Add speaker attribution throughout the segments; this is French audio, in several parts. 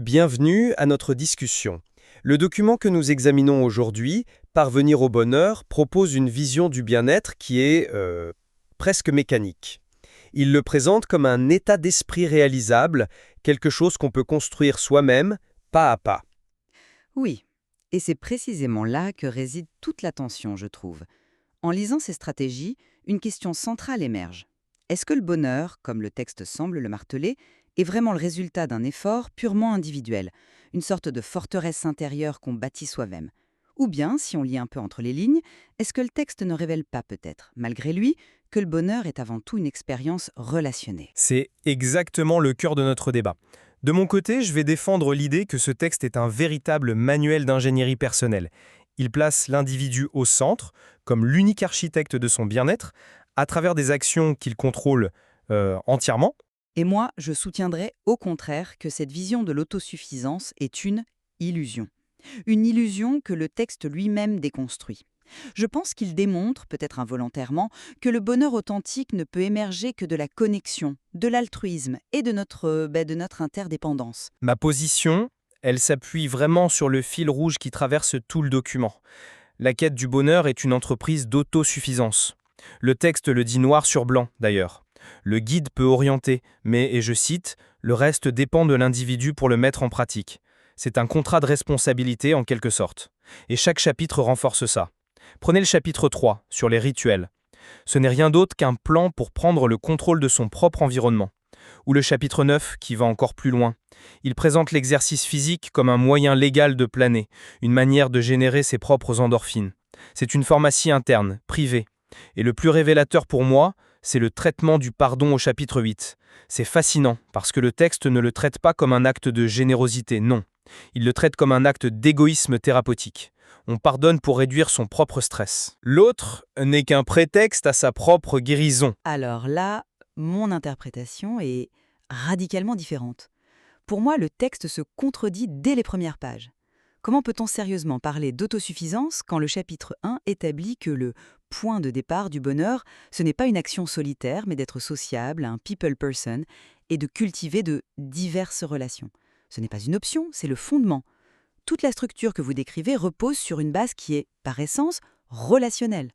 Speaker 1: Bienvenue à notre discussion. Le document que nous examinons aujourd'hui, Parvenir au bonheur, propose une vision du bien-être qui est presque mécanique. Il le présente comme un état d'esprit réalisable, quelque chose qu'on peut construire soi-même, pas à pas.
Speaker 2: Oui, et c'est précisément là que réside toute la tension, je trouve. En lisant ces stratégies, une question centrale émerge. Est-ce que le bonheur, comme le texte semble le marteler, est vraiment le résultat d'un effort purement individuel, une sorte de forteresse intérieure qu'on bâtit soi-même? Ou bien, si on lit un peu entre les lignes, est-ce que le texte ne révèle pas peut-être, malgré lui, que le bonheur est avant tout une expérience relationnée?
Speaker 3: C'est exactement le cœur de notre débat. De mon côté, je vais défendre l'idée que ce texte est un véritable manuel d'ingénierie personnelle. Il place l'individu au centre, comme l'unique architecte de son bien-être, à travers des actions qu'il contrôle entièrement.
Speaker 2: Et moi, je soutiendrais au contraire que cette vision de l'autosuffisance est une illusion. Une illusion que le texte lui-même déconstruit. Je pense qu'il démontre, peut-être involontairement, que le bonheur authentique ne peut émerger que de la connexion, de l'altruisme et de notre interdépendance.
Speaker 3: Ma position, elle s'appuie vraiment sur le fil rouge qui traverse tout le document. La quête du bonheur est une entreprise d'autosuffisance. Le texte le dit noir sur blanc, d'ailleurs. Le guide peut orienter, mais, et je cite, le reste dépend de l'individu pour le mettre en pratique. C'est un contrat de responsabilité en quelque sorte. Et chaque chapitre renforce ça. Prenez le chapitre 3, sur les rituels. Ce n'est rien d'autre qu'un plan pour prendre le contrôle de son propre environnement. Ou le chapitre 9, qui va encore plus loin. Il présente l'exercice physique comme un moyen légal de planer, une manière de générer ses propres endorphines. C'est une pharmacie interne, privée. Et le plus révélateur pour moi, c'est le traitement du pardon au chapitre 8. C'est fascinant, parce que le texte ne le traite pas comme un acte de générosité, non. Il le traite comme un acte d'égoïsme thérapeutique. On pardonne pour réduire son propre stress. L'autre n'est qu'un prétexte à sa propre guérison.
Speaker 2: Alors là, mon interprétation est radicalement différente. Pour moi, le texte se contredit dès les premières pages. Comment peut-on sérieusement parler d'autosuffisance quand le chapitre 1 établit que le point de départ du bonheur, ce n'est pas une action solitaire, mais d'être sociable, un people person, et de cultiver de diverses relations? Ce n'est pas une option, c'est le fondement. Toute la structure que vous décrivez repose sur une base qui est, par essence, relationnelle.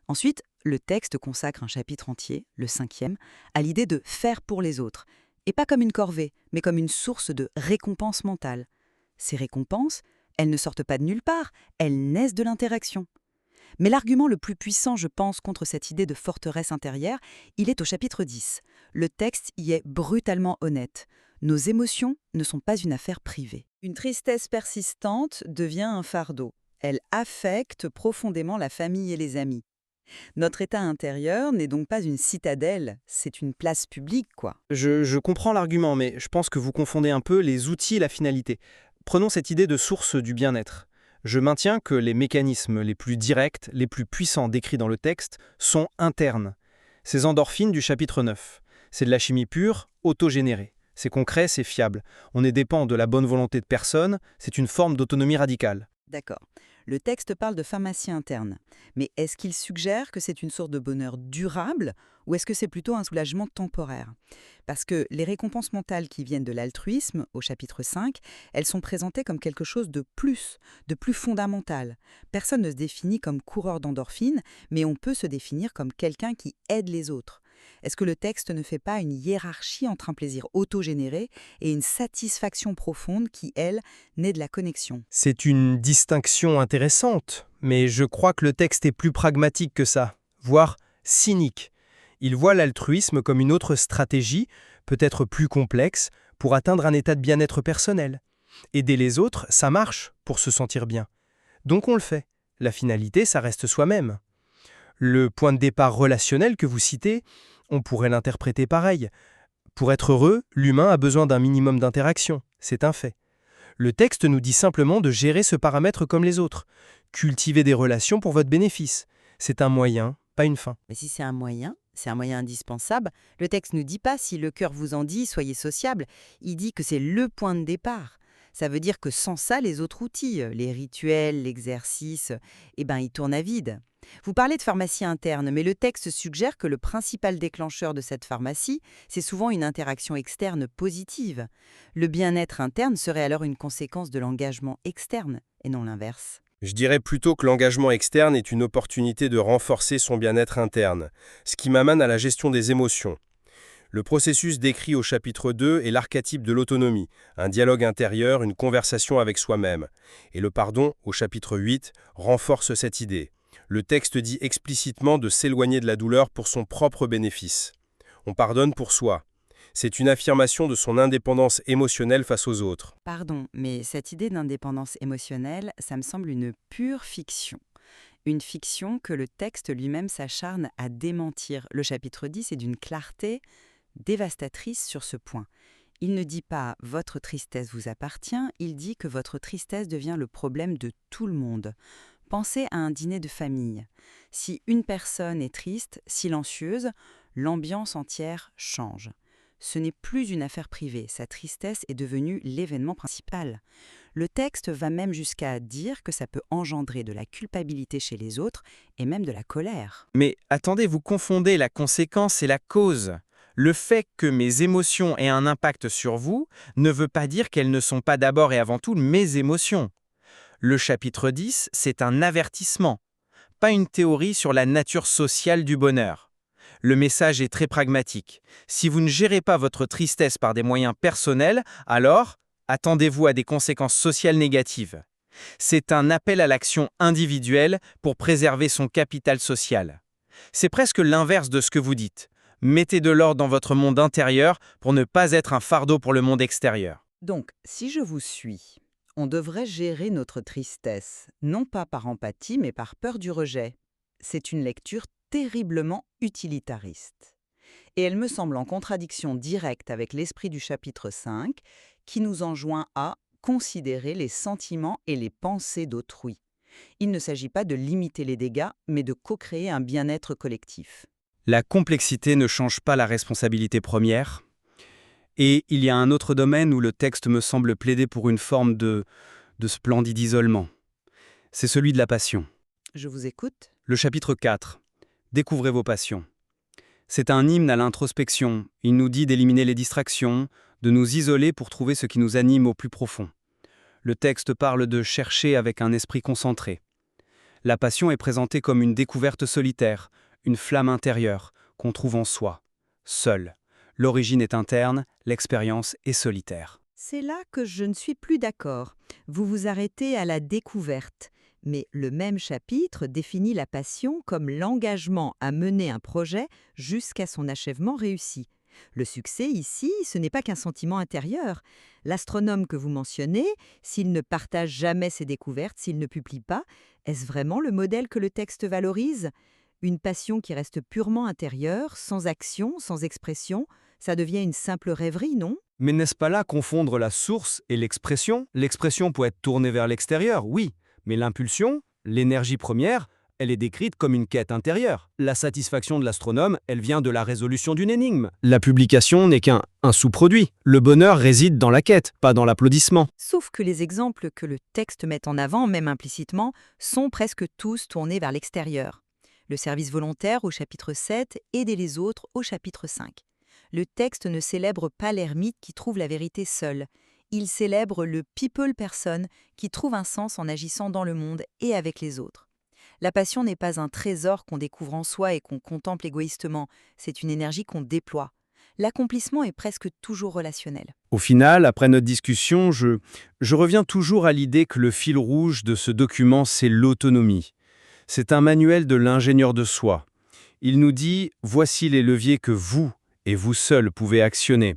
Speaker 2: Ensuite, le texte consacre un chapitre entier, le 5e, à l'idée de faire pour les autres, et pas comme une corvée, mais comme une source de récompense mentale. Ces récompenses, elles ne sortent pas de nulle part, elles naissent de l'interaction. Mais l'argument le plus puissant, je pense, contre cette idée de forteresse intérieure, il est au chapitre 10. Le texte y est brutalement honnête. Nos émotions ne sont pas une affaire privée. Une tristesse persistante devient un fardeau. Elle affecte profondément la famille et les amis. Notre état intérieur n'est donc pas une citadelle, c'est une place publique, quoi.
Speaker 1: Je comprends l'argument, mais je pense que vous confondez un peu les outils et la finalité. Prenons cette idée de source du bien-être. Je maintiens que les mécanismes les plus directs, les plus puissants décrits dans le texte sont internes. Ces endorphines du chapitre 9, c'est de la chimie pure, autogénérée. C'est concret, c'est fiable. On est dépend de la bonne volonté de personne, c'est une forme d'autonomie radicale.
Speaker 2: D'accord. Le texte parle de pharmacie interne. Mais est-ce qu'il suggère que c'est une source de bonheur durable ou est-ce que c'est plutôt un soulagement temporaire? Parce que les récompenses mentales qui viennent de l'altruisme, au chapitre 5, elles sont présentées comme quelque chose de plus fondamental. Personne ne se définit comme coureur d'endorphines, mais on peut se définir comme quelqu'un qui aide les autres. Est-ce que le texte ne fait pas une hiérarchie entre un plaisir autogénéré et une satisfaction profonde qui, elle, naît de la connexion?
Speaker 3: C'est une distinction intéressante, mais je crois que le texte est plus pragmatique que ça, voire cynique. Il voit l'altruisme comme une autre stratégie, peut-être plus complexe, pour atteindre un état de bien-être personnel. Aider les autres, ça marche pour se sentir bien. Donc on le fait. La finalité, ça reste soi-même. Le point de départ relationnel que vous citez, on pourrait l'interpréter pareil. Pour être heureux, l'humain a besoin d'un minimum d'interaction, c'est un fait. Le texte nous dit simplement de gérer ce paramètre comme les autres. Cultiver des relations pour votre bénéfice. C'est un moyen, pas une fin.
Speaker 2: Mais si c'est un moyen indispensable, le texte ne dit pas si le cœur vous en dit, soyez sociable. Il dit que c'est le point de départ. Ça veut dire que sans ça, les autres outils, les rituels, l'exercice, ils tournent à vide. Vous parlez de pharmacie interne, mais le texte suggère que le principal déclencheur de cette pharmacie, c'est souvent une interaction externe positive. Le bien-être interne serait alors une conséquence de l'engagement externe, et non l'inverse.
Speaker 4: Je dirais plutôt que l'engagement externe est une opportunité de renforcer son bien-être interne, ce qui m'amène à la gestion des émotions. Le processus décrit au chapitre 2 est l'archétype de l'autonomie, un dialogue intérieur, une conversation avec soi-même. Et le pardon, au chapitre 8, renforce cette idée. Le texte dit explicitement de s'éloigner de la douleur pour son propre bénéfice. On pardonne pour soi. C'est une affirmation de son indépendance émotionnelle face aux autres.
Speaker 2: Pardon, mais cette idée d'indépendance émotionnelle, ça me semble une pure fiction. Une fiction que le texte lui-même s'acharne à démentir. Le chapitre 10 est d'une clarté dévastatrice sur ce point. Il ne dit pas « votre tristesse vous appartient », il dit que votre tristesse devient le problème de tout le monde. Pensez à un dîner de famille. Si une personne est triste, silencieuse, l'ambiance entière change. Ce n'est plus une affaire privée, sa tristesse est devenue l'événement principal. Le texte va même jusqu'à dire que ça peut engendrer de la culpabilité chez les autres et même de la colère.
Speaker 3: Mais attendez, vous confondez la conséquence et la cause. Le fait que mes émotions aient un impact sur vous ne veut pas dire qu'elles ne sont pas d'abord et avant tout mes émotions. Le chapitre 10, c'est un avertissement, pas une théorie sur la nature sociale du bonheur. Le message est très pragmatique. Si vous ne gérez pas votre tristesse par des moyens personnels, alors attendez-vous à des conséquences sociales négatives. C'est un appel à l'action individuelle pour préserver son capital social. C'est presque l'inverse de ce que vous dites. Mettez de l'ordre dans votre monde intérieur pour ne pas être un fardeau pour le monde extérieur.
Speaker 2: Donc, si je vous suis, on devrait gérer notre tristesse, non pas par empathie, mais par peur du rejet. C'est une lecture terriblement utilitariste. Et elle me semble en contradiction directe avec l'esprit du chapitre 5, qui nous enjoint à considérer les sentiments et les pensées d'autrui. Il ne s'agit pas de limiter les dégâts, mais de co-créer un bien-être collectif.
Speaker 5: La complexité ne change pas la responsabilité première. Et il y a un autre domaine où le texte me semble plaider pour une forme de splendide isolement. C'est celui de la passion.
Speaker 2: Je vous écoute.
Speaker 5: Le chapitre 4. Découvrez vos passions. C'est un hymne à l'introspection. Il nous dit d'éliminer les distractions, de nous isoler pour trouver ce qui nous anime au plus profond. Le texte parle de chercher avec un esprit concentré. La passion est présentée comme une découverte solitaire, une flamme intérieure qu'on trouve en soi, seul. L'origine est interne, l'expérience est solitaire.
Speaker 2: C'est là que je ne suis plus d'accord. Vous vous arrêtez à la découverte. Mais le même chapitre définit la passion comme l'engagement à mener un projet jusqu'à son achèvement réussi. Le succès, ici, ce n'est pas qu'un sentiment intérieur. L'astronome que vous mentionnez, s'il ne partage jamais ses découvertes, s'il ne publie pas, est-ce vraiment le modèle que le texte valorise ? Une passion qui reste purement intérieure, sans action, sans expression, ça devient une simple rêverie, non ?
Speaker 5: Mais n'est-ce pas là confondre la source et l'expression ? L'expression peut être tournée vers l'extérieur, oui, mais l'impulsion, l'énergie première, elle est décrite comme une quête intérieure. La satisfaction de l'astronome, elle vient de la résolution d'une énigme. La publication n'est qu'un sous-produit. Le bonheur réside dans la quête, pas dans l'applaudissement.
Speaker 2: Sauf que les exemples que le texte met en avant, même implicitement, sont presque tous tournés vers l'extérieur. Le service volontaire au chapitre 7, aider les autres au chapitre 5. Le texte ne célèbre pas l'ermite qui trouve la vérité seul. Il célèbre le people person qui trouve un sens en agissant dans le monde et avec les autres. La passion n'est pas un trésor qu'on découvre en soi et qu'on contemple égoïstement, c'est une énergie qu'on déploie. L'accomplissement est presque toujours relationnel.
Speaker 5: Au final, après notre discussion, je reviens toujours à l'idée que le fil rouge de ce document, c'est l'autonomie. C'est un manuel de l'ingénieur de soi. Il nous dit « Voici les leviers que vous, et vous seul, pouvez actionner.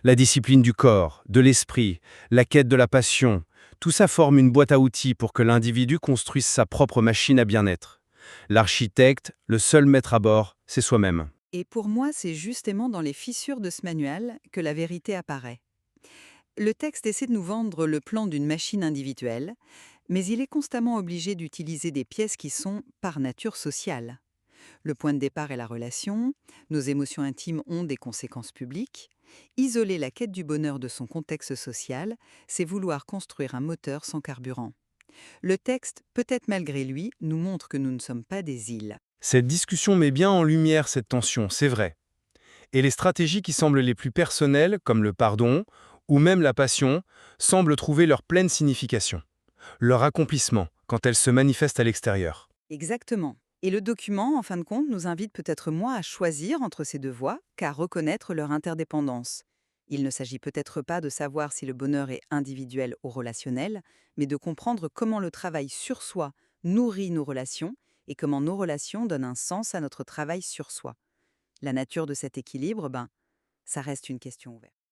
Speaker 5: La discipline du corps, de l'esprit, la quête de la passion, tout ça forme une boîte à outils pour que l'individu construise sa propre machine à bien-être. L'architecte, le seul maître à bord, c'est soi-même. »
Speaker 2: Et pour moi, c'est justement dans les fissures de ce manuel que la vérité apparaît. Le texte essaie de nous vendre le plan d'une machine individuelle, mais il est constamment obligé d'utiliser des pièces qui sont, par nature, sociales. Le point de départ est la relation, nos émotions intimes ont des conséquences publiques. Isoler la quête du bonheur de son contexte social, c'est vouloir construire un moteur sans carburant. Le texte, peut-être malgré lui, nous montre que nous ne sommes pas des îles.
Speaker 5: Cette discussion met bien en lumière cette tension, c'est vrai. Et les stratégies qui semblent les plus personnelles, comme le pardon, ou même la passion, semblent trouver leur pleine signification, leur accomplissement, quand elles se manifestent à l'extérieur.
Speaker 2: Exactement. Et le document, en fin de compte, nous invite peut-être moins à choisir entre ces deux voies qu'à reconnaître leur interdépendance. Il ne s'agit peut-être pas de savoir si le bonheur est individuel ou relationnel, mais de comprendre comment le travail sur soi nourrit nos relations et comment nos relations donnent un sens à notre travail sur soi. La nature de cet équilibre, ça reste une question ouverte.